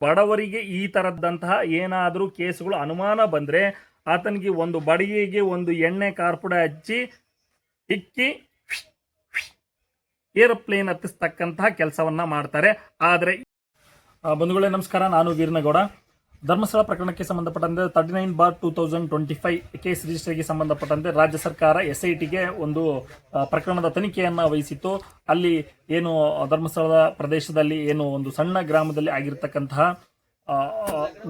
ಬಡವರಿಗೆ ಈ ತರದಂತಹ ಏನಾದರೂ ಕೇಸುಗಳು ಅನುಮಾನ ಬಂದ್ರೆ ಆತನಿಗೆ ಒಂದು ಬಡಿಗೆಗೆ ಒಂದು ಎಣ್ಣೆ ಕಾರ್ಪುಡ ಹಚ್ಚಿ ಇಕ್ಕಿ ಏರೋಪ್ಲೇನ್ ಹತ್ತಿಸ್ತಕ್ಕಂತಹ ಕೆಲಸವನ್ನ ಮಾಡ್ತಾರೆ. ಆದರೆ ಬಂಧುಗಳೇ ನಮಸ್ಕಾರ, ನಾನು ವೀರನಗೌಡ. ಧರ್ಮಸ್ಥಳ ಪ್ರಕರಣಕ್ಕೆ ಸಂಬಂಧಪಟ್ಟಂತೆ 39/2025 ಕೇಸ್ ರಿಜಿಸ್ಟರ್ಗೆ ಸಂಬಂಧಪಟ್ಟಂತೆ ರಾಜ್ಯ ಸರ್ಕಾರ SITಗೆ ಒಂದು ಪ್ರಕರಣದ ತನಿಖೆಯನ್ನು ವಹಿಸಿತ್ತು. ಅಲ್ಲಿ ಏನು ಧರ್ಮಸ್ಥಳದ ಪ್ರದೇಶದಲ್ಲಿ ಏನು ಒಂದು ಸಣ್ಣ ಗ್ರಾಮದಲ್ಲಿ ಆಗಿರ್ತಕ್ಕಂತಹ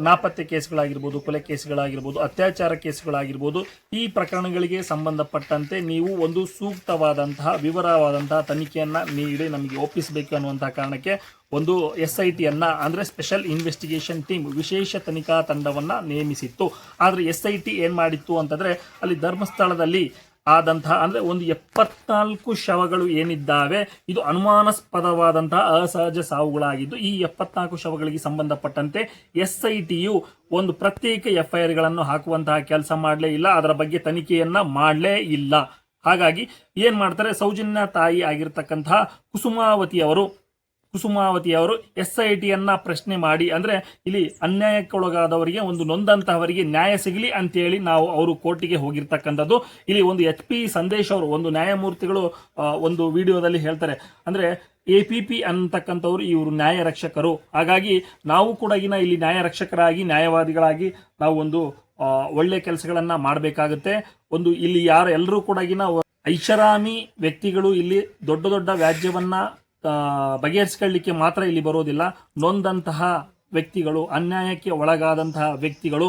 ನಾಪತ್ತೆ ಕೇಸ್ಗಳಾಗಿರ್ಬೋದು, ಕೊಲೆ ಕೇಸ್ಗಳಾಗಿರ್ಬೋದು, ಅತ್ಯಾಚಾರ ಕೇಸ್ಗಳಾಗಿರ್ಬೋದು, ಈ ಪ್ರಕರಣಗಳಿಗೆ ಸಂಬಂಧಪಟ್ಟಂತೆ ನೀವು ಒಂದು ಸೂಕ್ತವಾದಂತಹ ವಿವರವಾದಂತಹ ತನಿಖೆಯನ್ನು ನೀಡಿ ನಮಗೆ ಒಪ್ಪಿಸಬೇಕು ಅನ್ನುವಂತಹ ಕಾರಣಕ್ಕೆ ಒಂದು SITಯನ್ನ ಅಂದರೆ ಸ್ಪೆಷಲ್ ಇನ್ವೆಸ್ಟಿಗೇಷನ್ ಟೀಮ್, ವಿಶೇಷ ತನಿಖಾ ತಂಡವನ್ನು ನೇಮಿಸಿತ್ತು. ಆದರೆ SIT ಏನು ಮಾಡಿತ್ತು ಅಂತಂದರೆ ಅಲ್ಲಿ ಧರ್ಮಸ್ಥಳದಲ್ಲಿ ಆದಂತಹ ಅಂದರೆ ಒಂದು 74 ಶವಗಳು ಏನಿದ್ದಾವೆ ಇದು ಅನುಮಾನಾಸ್ಪದವಾದಂತಹ ಅಸಹಜ ಸಾವುಗಳಾಗಿದ್ದು, ಈ 74 ಶವಗಳಿಗೆ ಸಂಬಂಧಪಟ್ಟಂತೆ SITಯು ಒಂದು ಪ್ರತ್ಯೇಕ FIRಗಳನ್ನು ಹಾಕುವಂತಹ ಕೆಲಸ ಮಾಡಲೇ ಇಲ್ಲ, ಅದರ ಬಗ್ಗೆ ತನಿಖೆಯನ್ನ ಮಾಡಲೇ ಇಲ್ಲ. ಹಾಗಾಗಿ ಏನ್ ಮಾಡ್ತಾರೆ, ಸೌಜನ್ಯ ತಾಯಿ ಆಗಿರ್ತಕ್ಕಂತಹ ಕುಸುಮಾವತಿ ಅವರು SITಯನ್ನ ಪ್ರಶ್ನೆ ಮಾಡಿ, ಅಂದ್ರೆ ಇಲ್ಲಿ ಅನ್ಯಾಯಕ್ಕೊಳಗಾದವರಿಗೆ, ಒಂದು ನೊಂದಂತಹವರಿಗೆ ನ್ಯಾಯ ಸಿಗಲಿ ಅಂತೇಳಿ ನಾವು ಅವರು ಕೋರ್ಟಿಗೆ ಹೋಗಿರ್ತಕ್ಕಂಥದ್ದು. ಇಲ್ಲಿ ಒಂದು HP ಸಂದೇಶ್ ಅವರು, ಒಂದು ನ್ಯಾಯಮೂರ್ತಿಗಳು ಒಂದು ವಿಡಿಯೋದಲ್ಲಿ ಹೇಳ್ತಾರೆ, ಅಂದ್ರೆ APP ಅಂತಕ್ಕಂಥವ್ರು ಇವರು ನ್ಯಾಯ ರಕ್ಷಕರು. ಹಾಗಾಗಿ ನಾವು ಕೂಡ ಇಲ್ಲಿ ನ್ಯಾಯ ರಕ್ಷಕರಾಗಿ, ನ್ಯಾಯವಾದಿಗಳಾಗಿ ನಾವು ಒಂದು ಒಳ್ಳೆ ಕೆಲಸಗಳನ್ನ ಮಾಡಬೇಕಾಗುತ್ತೆ. ಒಂದು ಇಲ್ಲಿ ಎಲ್ಲರೂ ಕೂಡ ಐಷಾರಾಮಿ ವ್ಯಕ್ತಿಗಳು ಇಲ್ಲಿ ದೊಡ್ಡ ದೊಡ್ಡ ವ್ಯಾಜ್ಯವನ್ನ ಬಗೆಹರಿಸಿಕೊಳ್ಳಲಿಕ್ಕೆ ಮಾತ್ರ ಇಲ್ಲಿ ಬರೋದಿಲ್ಲ. ನೊಂದಂತಹ ವ್ಯಕ್ತಿಗಳು, ಅನ್ಯಾಯಕ್ಕೆ ಒಳಗಾದಂತಹ ವ್ಯಕ್ತಿಗಳು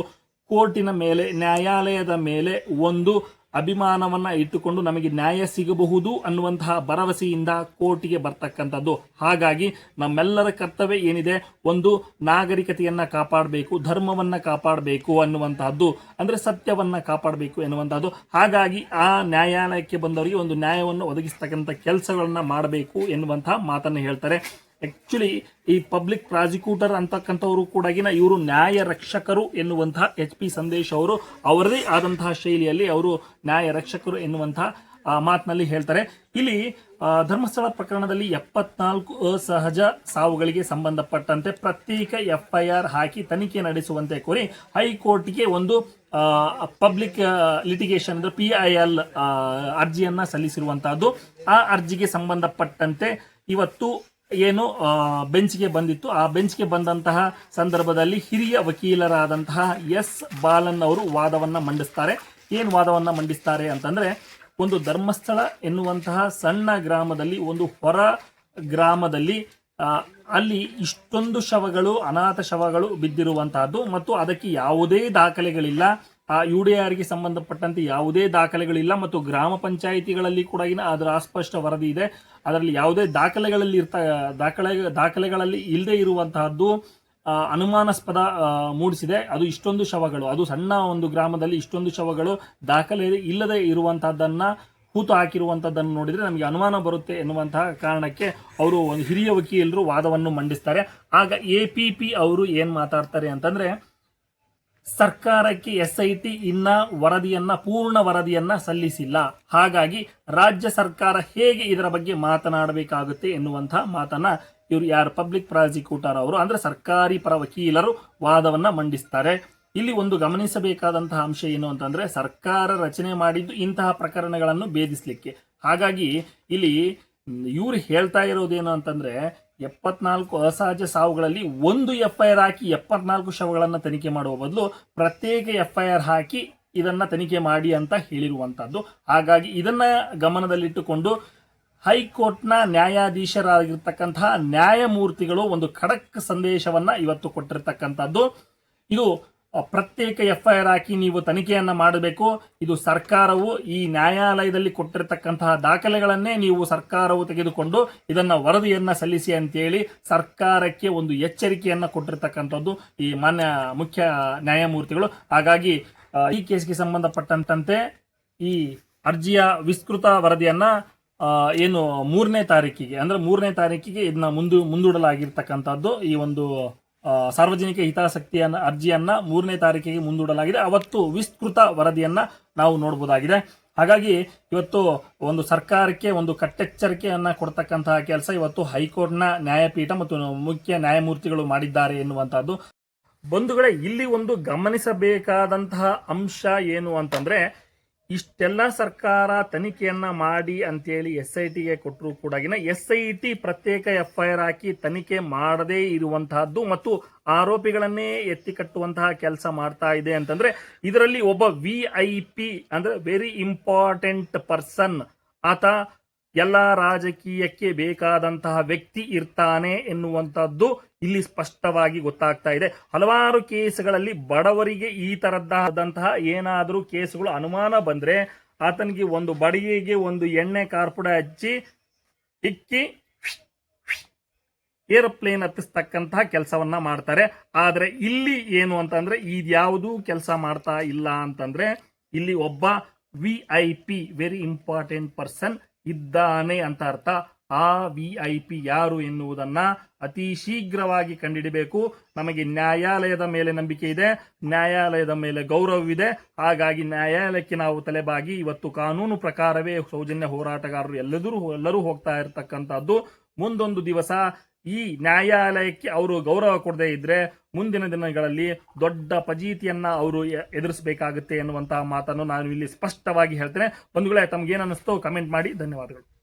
ಕೋರ್ಟಿನ ಮೇಲೆ, ನ್ಯಾಯಾಲಯದ ಮೇಲೆ ಒಂದು ಅಭಿಮಾನವನ್ನ ಇಟ್ಟುಕೊಂಡು ನಮಗೆ ನ್ಯಾಯ ಸಿಗಬಹುದು ಅನ್ನುವಂತಹ ಭರವಸೆಯಿಂದ ಕೋರ್ಟಿಗೆ ಬರ್ತಕ್ಕಂಥದ್ದು. ಹಾಗಾಗಿ ನಮ್ಮೆಲ್ಲರ ಕರ್ತವ್ಯ ಏನಿದೆ, ಒಂದು ನಾಗರಿಕತೆಯನ್ನ ಕಾಪಾಡಬೇಕು, ಧರ್ಮವನ್ನ ಕಾಪಾಡಬೇಕು ಅನ್ನುವಂತಹದ್ದು, ಅಂದ್ರೆ ಸತ್ಯವನ್ನ ಕಾಪಾಡಬೇಕು ಎನ್ನುವಂತಹದ್ದು. ಹಾಗಾಗಿ ಆ ನ್ಯಾಯಾಲಯಕ್ಕೆ ಬಂದವರಿಗೆ ಒಂದು ನ್ಯಾಯವನ್ನು ಒದಗಿಸ್ತಕ್ಕಂಥ ಕೆಲಸಗಳನ್ನ ಮಾಡಬೇಕು ಎನ್ನುವಂತಹ ಮಾತನ್ನು ಹೇಳ್ತಾರೆ. ಆಕ್ಚುಲಿ ಈ ಪಬ್ಲಿಕ್ ಪ್ರಾಸಿಕ್ಯೂಟರ್ ಅಂತಕ್ಕಂಥವರು ಕೂಡ ಇವರು ನ್ಯಾಯ ರಕ್ಷಕರು ಎನ್ನುವಂತಹ HP ಸಂದೇಶ್ ಅವರು ಅವರದೇ ಆದಂತಹ ಶೈಲಿಯಲ್ಲಿ ಅವರು ನ್ಯಾಯ ರಕ್ಷಕರು ಎನ್ನುವಂತಹ ಮಾತಿನಲ್ಲಿ ಹೇಳ್ತಾರೆ. ಇಲ್ಲಿ ಧರ್ಮಸ್ಥಳ ಪ್ರಕರಣದಲ್ಲಿ 74 ಅಸಹಜ ಸಾವುಗಳಿಗೆ ಸಂಬಂಧಪಟ್ಟಂತೆ ಪ್ರತ್ಯೇಕ FIR ಹಾಕಿ ತನಿಖೆ ನಡೆಸುವಂತೆ ಕೋರಿ ಹೈಕೋರ್ಟ್ಗೆ ಒಂದು ಪಬ್ಲಿಕ್ ಲಿಟಿಗೇಷನ್ ಅಂದ್ರೆ PIL ಅರ್ಜಿಯನ್ನ ಸಲ್ಲಿಸಿರುವಂತಹದ್ದು. ಆ ಅರ್ಜಿಗೆ ಸಂಬಂಧಪಟ್ಟಂತೆ ಇವತ್ತು ಏನು ಬೆಂಚ್ಗೆ ಬಂದಿತ್ತು, ಆ ಬೆಂಚ್ಗೆ ಬಂದಂತಹ ಸಂದರ್ಭದಲ್ಲಿ ಹಿರಿಯ ವಕೀಲರಾದಂತಹ S ಬಾಲನ್ ಅವರು ವಾದವನ್ನ ಮಂಡಿಸ್ತಾರೆ. ಏನು ವಾದವನ್ನ ಮಂಡಿಸ್ತಾರೆ ಅಂತಂದ್ರೆ, ಒಂದು ಧರ್ಮಸ್ಥಳ ಎನ್ನುವಂತಹ ಸಣ್ಣ ಗ್ರಾಮದಲ್ಲಿ, ಒಂದು ಹೊರ ಗ್ರಾಮದಲ್ಲಿ ಅಲ್ಲಿ ಇಷ್ಟೊಂದು ಶವಗಳು, ಅನಾಥ ಶವಗಳು ಬಿದ್ದಿರುವಂತಹದ್ದು ಮತ್ತು ಅದಕ್ಕೆ ಯಾವುದೇ ದಾಖಲೆಗಳಿಲ್ಲ. ಆ UDRಗೆ ಸಂಬಂಧಪಟ್ಟಂತೆ ಯಾವುದೇ ದಾಖಲೆಗಳಿಲ್ಲ ಮತ್ತು ಗ್ರಾಮ ಪಂಚಾಯಿತಿಗಳಲ್ಲಿ ಕೂಡ ಅದರ ಅಸ್ಪಷ್ಟ ವರದಿ ಇದೆ. ಅದರಲ್ಲಿ ಯಾವುದೇ ದಾಖಲೆಗಳಲ್ಲಿ ಇಲ್ಲದೆ ಇರುವಂತಹದ್ದು ಅನುಮಾನಾಸ್ಪದ ಮೂಡಿಸಿದೆ. ಅದು ಇಷ್ಟೊಂದು ಶವಗಳು, ಅದು ಸಣ್ಣ ಒಂದು ಗ್ರಾಮದಲ್ಲಿ ಇಷ್ಟೊಂದು ಶವಗಳು ದಾಖಲೆ ಇಲ್ಲದೆ ಇರುವಂತಹದ್ದನ್ನ ಹೂತು ಹಾಕಿರುವಂತಹದ್ದನ್ನು ನೋಡಿದ್ರೆ ನಮಗೆ ಅನುಮಾನ ಬರುತ್ತೆ ಎನ್ನುವಂತಹ ಕಾರಣಕ್ಕೆ ಅವರು ಒಂದು ಹಿರಿಯ ವಕೀಲರು ವಾದವನ್ನು ಮಂಡಿಸ್ತಾರೆ. ಆಗ APP ಅವರು ಏನ್ ಮಾತಾಡ್ತಾರೆ ಅಂತಂದ್ರೆ, ಸರ್ಕಾರಕ್ಕೆ SIT ಇನ್ನ ಪೂರ್ಣ ವರದಿಯನ್ನ ಸಲ್ಲಿಸಿಲ್ಲ, ಹಾಗಾಗಿ ರಾಜ್ಯ ಸರ್ಕಾರ ಹೇಗೆ ಇದರ ಬಗ್ಗೆ ಮಾತನಾಡಬೇಕಾಗುತ್ತೆ ಎನ್ನುವಂತಹ ಮಾತನ್ನ ಇವರು ಪಬ್ಲಿಕ್ ಪ್ರಾಸಿಕ್ಯೂಟರ್ ಅವರು, ಅಂದ್ರೆ ಸರ್ಕಾರಿ ಪರ ವಕೀಲರು ವಾದವನ್ನ ಮಂಡಿಸ್ತಾರೆ. ಇಲ್ಲಿ ಒಂದು ಗಮನಿಸಬೇಕಾದಂತಹ ಅಂಶ ಏನು ಅಂತಂದ್ರೆ, ಸರ್ಕಾರ ರಚನೆ ಮಾಡಿದ್ದು ಇಂತಹ ಪ್ರಕರಣಗಳನ್ನು ಭೇದಿಸಲಿಕ್ಕೆ. ಹಾಗಾಗಿ ಇಲ್ಲಿ ಇವರು ಹೇಳ್ತಾ ಇರೋದೇನು ಅಂತಂದ್ರೆ, 74 ಅಸಹಜ ಸಾವುಗಳಲ್ಲಿ ಒಂದು FIR ಹಾಕಿ 74 ಶವಗಳನ್ನು ತನಿಖೆ ಮಾಡುವ ಬದಲು ಪ್ರತ್ಯೇಕ FIR ಹಾಕಿ ಇದನ್ನ ತನಿಖೆ ಮಾಡಿ ಅಂತ ಹೇಳಿರುವಂತಹದ್ದು. ಹಾಗಾಗಿ ಇದನ್ನ ಗಮನದಲ್ಲಿಟ್ಟುಕೊಂಡು ಹೈಕೋರ್ಟ್ನ ನ್ಯಾಯಾಧೀಶರಾಗಿರ್ತಕ್ಕಂತಹ ನ್ಯಾಯಮೂರ್ತಿಗಳು ಒಂದು ಖಡಕ್ ಸಂದೇಶವನ್ನ ಇವತ್ತು ಕೊಟ್ಟಿರ್ತಕ್ಕಂಥದ್ದು. ಇದು ಪ್ರತ್ಯೇಕ FIR ಹಾಕಿ ನೀವು ತನಿಖೆಯನ್ನ ಮಾಡಬೇಕು. ಇದು ಸರ್ಕಾರವು ಈ ನ್ಯಾಯಾಲಯದಲ್ಲಿ ಕೊಟ್ಟಿರತಕ್ಕಂತಹ ದಾಖಲೆಗಳನ್ನೇ ನೀವು ಸರ್ಕಾರವು ತೆಗೆದುಕೊಂಡು ಇದನ್ನ ವರದಿಯನ್ನ ಸಲ್ಲಿಸಿ ಅಂತೇಳಿ ಸರ್ಕಾರಕ್ಕೆ ಒಂದು ಎಚ್ಚರಿಕೆಯನ್ನ ಕೊಟ್ಟಿರ್ತಕ್ಕಂಥದ್ದು ಈ ಮಾನ್ಯ ಮುಖ್ಯ ನ್ಯಾಯಮೂರ್ತಿಗಳು. ಹಾಗಾಗಿ ಈ ಕೇಸ್ಗೆ ಸಂಬಂಧಪಟ್ಟಂತೆ ಈ ಅರ್ಜಿಯ ವಿಸ್ತೃತ ವರದಿಯನ್ನ ಏನು 3ನೇ ತಾರೀಕಿಗೆ ಇದನ್ನ ಮುಂದೂಡಲಾಗಿರ್ತಕ್ಕಂಥದ್ದು. ಈ ಒಂದು ಸಾರ್ವಜನಿಕ ಹಿತಾಸಕ್ತಿಯ ಅರ್ಜಿಯನ್ನ 3ನೇ ತಾರೀಕಿಗೆ ಮುಂದೂಡಲಾಗಿದೆ. ಅವತ್ತು ವಿಸ್ತೃತ ವರದಿಯನ್ನ ನಾವು ನೋಡಬಹುದಾಗಿದೆ. ಹಾಗಾಗಿ ಇವತ್ತು ಒಂದು ಸರ್ಕಾರಕ್ಕೆ ಒಂದು ಕಟ್ಟೆಚ್ಚರಿಕೆಯನ್ನ ಕೊಡ್ತಕ್ಕಂತಹ ಕೆಲಸ ಇವತ್ತು ಹೈಕೋರ್ಟ್ನ ನ್ಯಾಯಪೀಠ ಮತ್ತು ಮುಖ್ಯ ನ್ಯಾಯಮೂರ್ತಿಗಳು ಮಾಡಿದ್ದಾರೆ ಎನ್ನುವಂತಹದ್ದು. ಬಂಧುಗಳೇ, ಇಲ್ಲಿ ಒಂದು ಗಮನಿಸಬೇಕಾದಂತಹ ಅಂಶ ಏನು ಅಂತಂದ್ರೆ, ಇಷ್ಟೆಲ್ಲ ಸರ್ಕಾರ ತನಿಖೆಯನ್ನ ಮಾಡಿ ಅಂತೇಳಿ SITಗೆ ಕೊಟ್ಟರು ಕೂಡ SIT ಪ್ರತ್ಯೇಕ FIR ಹಾಕಿ ತನಿಖೆ ಮಾಡದೇ ಇರುವಂತಹದ್ದು ಮತ್ತು ಆರೋಪಿಗಳನ್ನೇ ಎತ್ತಿ ಕಟ್ಟುವಂತಹ ಕೆಲಸ ಮಾಡ್ತಾ ಇದೆ ಅಂತಂದ್ರೆ, ಇದರಲ್ಲಿ ಒಬ್ಬ VIP ಅಂದ್ರೆ ವೆರಿ ಇಂಪಾರ್ಟೆಂಟ್ ಪರ್ಸನ್, ಆತ ಎಲ್ಲ ರಾಜಕೀಯಕ್ಕೆ ಬೇಕಾದಂತಹ ವ್ಯಕ್ತಿ ಇರ್ತಾನೆ ಎನ್ನುವಂಥದ್ದು ಇಲ್ಲಿ ಸ್ಪಷ್ಟವಾಗಿ ಗೊತ್ತಾಗ್ತಾ ಇದೆ. ಹಲವಾರು ಕೇಸುಗಳಲ್ಲಿ ಬಡವರಿಗೆ ಈ ತರದ್ದಾದಂತಹ ಏನಾದರೂ ಕೇಸುಗಳು ಅನುಮಾನ ಬಂದ್ರೆ ಆತನಿಗೆ ಒಂದು ಬಡಿಗೆಗೆ ಒಂದು ಎಣ್ಣೆ ಕಾರ್ಪುಡ ಹಚ್ಚಿ ಇಕ್ಕಿ ಏರೋಪ್ಲೇನ್ ಹತ್ತಿಸ್ತಕ್ಕಂತಹ ಕೆಲಸವನ್ನ ಮಾಡ್ತಾರೆ. ಆದ್ರೆ ಇಲ್ಲಿ ಏನು ಅಂತಂದ್ರೆ ಇದ್ಯಾವುದೂ ಕೆಲಸ ಮಾಡ್ತಾ ಇಲ್ಲ ಅಂತಂದ್ರೆ, ಇಲ್ಲಿ ಒಬ್ಬ VIP ವೆರಿ ಇಂಪಾರ್ಟೆಂಟ್ ಪರ್ಸನ್ ಇದ್ದಾನೆ ಅಂತ ಅರ್ಥ. ಆ VIP ಯಾರು ಎನ್ನುವುದನ್ನ ಅತಿ ಶೀಘ್ರವಾಗಿ ಕಂಡುಹಿಡಬೇಕು. ನಮಗೆ ನ್ಯಾಯಾಲಯದ ಮೇಲೆ ನಂಬಿಕೆ ಇದೆ, ನ್ಯಾಯಾಲಯದ ಮೇಲೆ ಗೌರವವಿದೆ. ಹಾಗಾಗಿ ನ್ಯಾಯಾಲಯಕ್ಕೆ ನಾವು ತಲೆಬಾಗಿ ಇವತ್ತು ಕಾನೂನು ಪ್ರಕಾರವೇ ಸೌಜನ್ಯ ಹೋರಾಟಗಾರರು ಎಲ್ಲರೂ ಹೋಗ್ತಾ ಇರತಕ್ಕಂಥದ್ದು. ಮುಂದೊಂದು ದಿವಸ ಈ ನ್ಯಾಯಾಲಯಕ್ಕೆ ಅವರು ಗೌರವ ಕೊಡದೇ ಇದ್ರೆ ಮುಂದಿನ ದಿನಗಳಲ್ಲಿ ದೊಡ್ಡ ಫಜೀತಿಯನ್ನ ಅವರು ಎದುರಿಸಬೇಕಾಗುತ್ತೆ ಎನ್ನುವಂತಹ ಮಾತನ್ನು ನಾನು ಇಲ್ಲಿ ಸ್ಪಷ್ಟವಾಗಿ ಹೇಳ್ತೇನೆ. ಬಂಧುಗಳೇ, ತಮ್ಗೇನು ಅನ್ನಿಸ್ತೋ ಕಮೆಂಟ್ ಮಾಡಿ. ಧನ್ಯವಾದಗಳು.